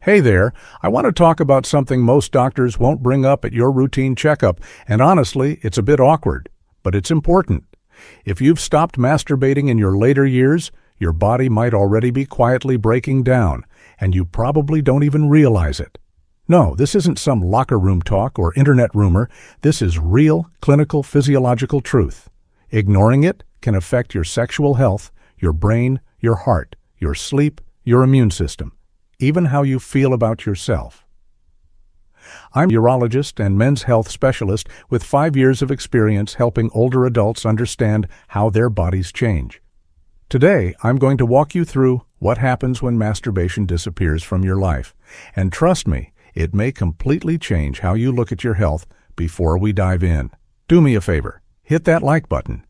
Hey there, I want to talk about something most doctors won't bring up at your routine checkup, and honestly, it's a bit awkward, but it's important. If you've stopped masturbating in your later years, your body might already be quietly breaking down, and you probably don't even realize it. No, this isn't some locker room talk or internet rumor. This is real, clinical, physiological truth. Ignoring it can affect your sexual health, your brain, your heart, your sleep, your immune system, even how you feel about yourself. I'm a urologist and men's health specialist with 5 years of experience helping older adults understand how their bodies change. Today, I'm going to walk you through what happens when masturbation disappears from your life. And trust me, it may completely change how you look at your health before we dive in. Do me a favor, hit that like button,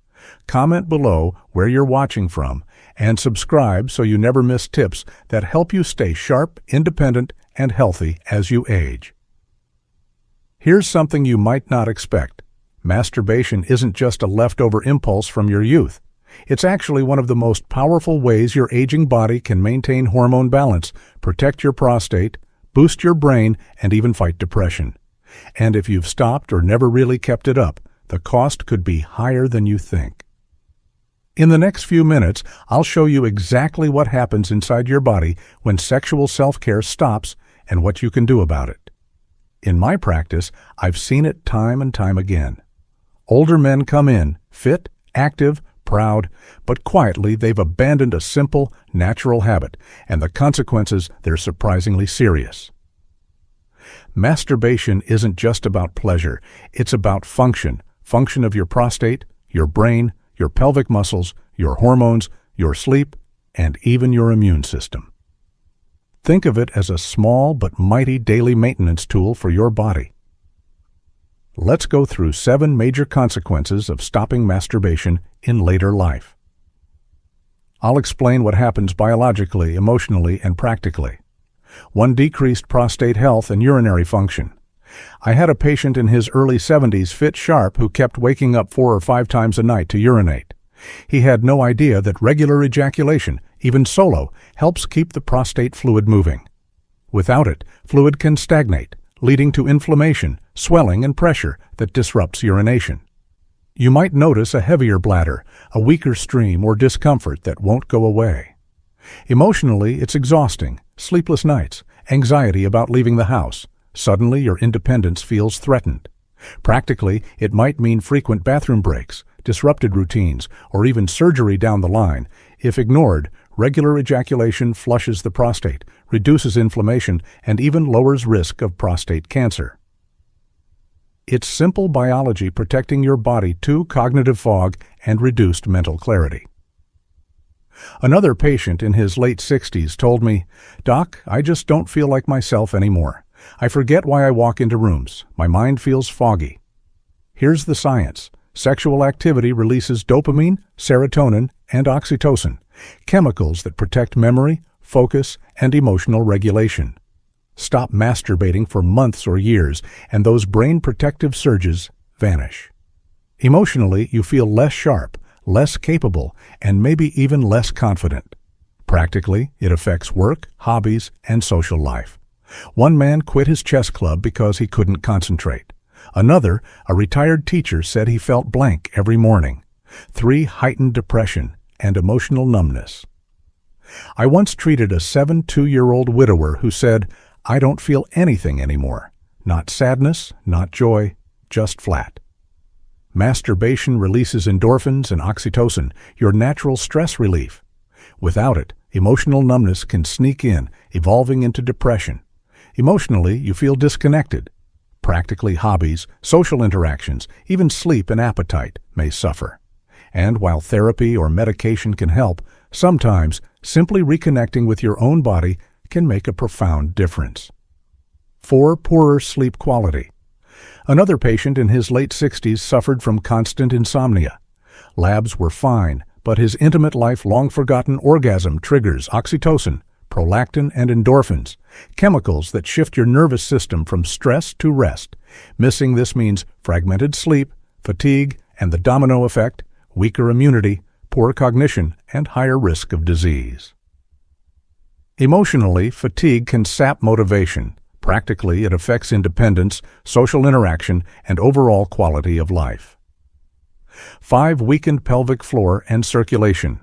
comment below where you're watching from, and subscribe so you never miss tips that help you stay sharp, independent, and healthy as you age. Here's something you might not expect. Masturbation isn't just a leftover impulse from your youth. It's actually one of the most powerful ways your aging body can maintain hormone balance, protect your prostate, boost your brain, and even fight depression. And if you've stopped or never really kept it up, the cost could be higher than you think. In the next few minutes, I'll show you exactly what happens inside your body when sexual self-care stops and what you can do about it. In my practice, I've seen it time and time again. Older men come in, fit, active, proud, but quietly they've abandoned a simple, natural habit, and the consequences, they're surprisingly serious. Masturbation isn't just about pleasure, it's about function of your prostate, your brain, your pelvic muscles, your hormones, your sleep, and even your immune system. Think of it as a small but mighty daily maintenance tool for your body. Let's go through 7 major consequences of stopping masturbation in later life. I'll explain what happens biologically, emotionally, and practically. 1. Decreased prostate health and urinary function. I had a patient in his early 70s, fit, sharp, who kept waking up 4 or 5 times a night to urinate. He had no idea that regular ejaculation, even solo, helps keep the prostate fluid moving. Without it, fluid can stagnate, leading to inflammation, swelling, and pressure that disrupts urination. You might notice a heavier bladder, a weaker stream, or discomfort that won't go away. Emotionally, it's exhausting. Sleepless nights, anxiety about leaving the house. Suddenly, your independence feels threatened. Practically, it might mean frequent bathroom breaks, disrupted routines, or even surgery down the line. If ignored, regular ejaculation flushes the prostate, reduces inflammation, and even lowers risk of prostate cancer. It's simple biology protecting your body to cognitive fog and reduced mental clarity. Another patient in his late 60s told me, "Doc, I just don't feel like myself anymore. I forget why I walk into rooms. My mind feels foggy." Here's the science. Sexual activity releases dopamine, serotonin, and oxytocin, chemicals that protect memory, focus, and emotional regulation. Stop masturbating for months or years, and those brain protective surges vanish. Emotionally, you feel less sharp, less capable, and maybe even less confident. Practically, it affects work, hobbies, and social life. One man quit his chess club because he couldn't concentrate. Another, a retired teacher, said he felt blank every morning. 3, heightened depression and emotional numbness. I once treated a 72-year-old widower who said, "I don't feel anything anymore. Not sadness, not joy, just flat." Masturbation releases endorphins and oxytocin, your natural stress relief. Without it, emotional numbness can sneak in, evolving into depression. Emotionally, you feel disconnected. Practically, hobbies, social interactions, even sleep and appetite may suffer. And while therapy or medication can help, sometimes simply reconnecting with your own body can make a profound difference. 4. Poorer sleep quality. Another patient in his late 60s suffered from constant insomnia. Labs were fine, but his intimate life long-forgotten orgasm triggers oxytocin, prolactin, and endorphins, chemicals that shift your nervous system from stress to rest. Missing this means fragmented sleep, fatigue, and the domino effect, weaker immunity, poor cognition, and higher risk of disease. Emotionally, fatigue can sap motivation. Practically, it affects independence, social interaction, and overall quality of life. 5. Weakened pelvic floor and circulation.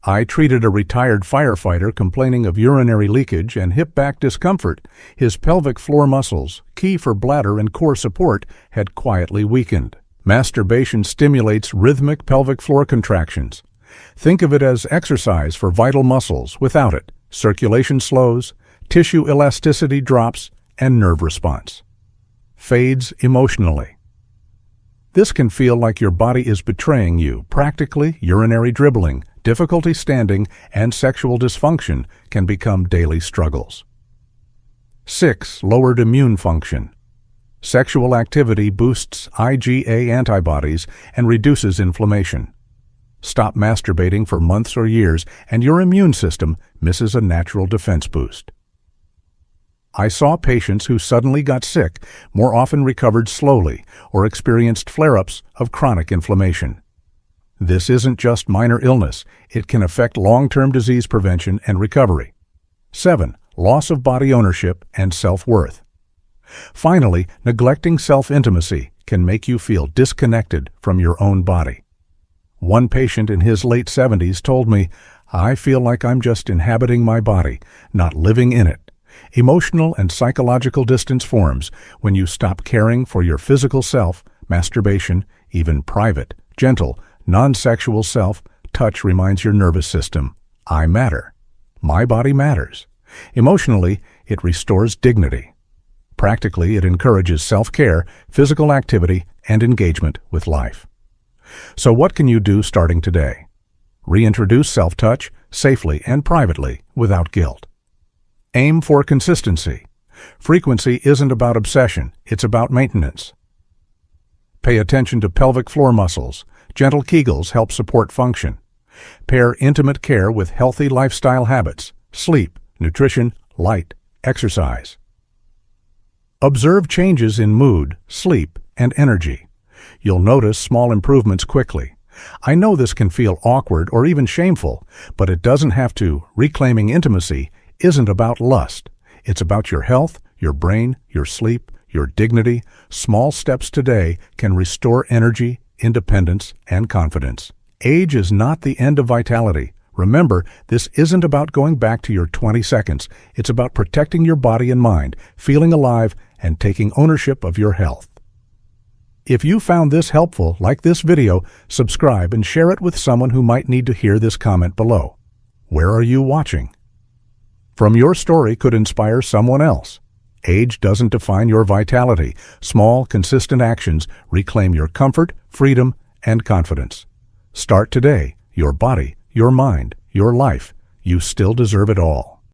I treated a retired firefighter complaining of urinary leakage and hip back discomfort. His pelvic floor muscles, key for bladder and core support, had quietly weakened. Masturbation stimulates rhythmic pelvic floor contractions. Think of it as exercise for vital muscles. Without it, circulation slows, tissue elasticity drops, and nerve response fades emotionally. This can feel like your body is betraying you. Practically, urinary dribbling, difficulty standing, and sexual dysfunction can become daily struggles. 6. Lowered immune function. Sexual activity boosts IgA antibodies and reduces inflammation. Stop masturbating for months or years, and your immune system misses a natural defense boost. I saw patients who suddenly got sick, more often recovered slowly, or experienced flare-ups of chronic inflammation. This isn't just minor illness. It can affect long-term disease prevention and recovery. 7. Loss of body ownership and self-worth. Finally, neglecting self-intimacy can make you feel disconnected from your own body. One patient in his late 70s told me, "I feel like I'm just inhabiting my body, not living in it." Emotional and psychological distance forms when you stop caring for your physical self. Masturbation, even private, gentle, non-sexual self-touch reminds your nervous system, "I matter. My body matters." Emotionally, it restores dignity. Practically, it encourages self-care, physical activity, and engagement with life. So what can you do starting today? Reintroduce self-touch safely and privately without guilt. Aim for consistency. Frequency isn't about obsession, it's about maintenance. Pay attention to pelvic floor muscles. Gentle Kegels help support function. Pair intimate care with healthy lifestyle habits, sleep, nutrition, light, exercise. Observe changes in mood, sleep, and energy. You'll notice small improvements quickly. I know this can feel awkward or even shameful, but it doesn't have to. Reclaiming intimacy isn't about lust. It's about your health, your brain, your sleep, your dignity. Small steps today can restore energy, independence, and confidence. Age is not the end of vitality. Remember, this isn't about going back to your 20 seconds. It's about protecting your body and mind, feeling alive, and taking ownership of your health. If you found this helpful, like this video, subscribe and share it with someone who might need to hear this comment below. Where are you watching? From your story could inspire someone else. Age doesn't define your vitality. Small, consistent actions reclaim your comfort, freedom, and confidence. Start today. Your body, your mind, your life. You still deserve it all.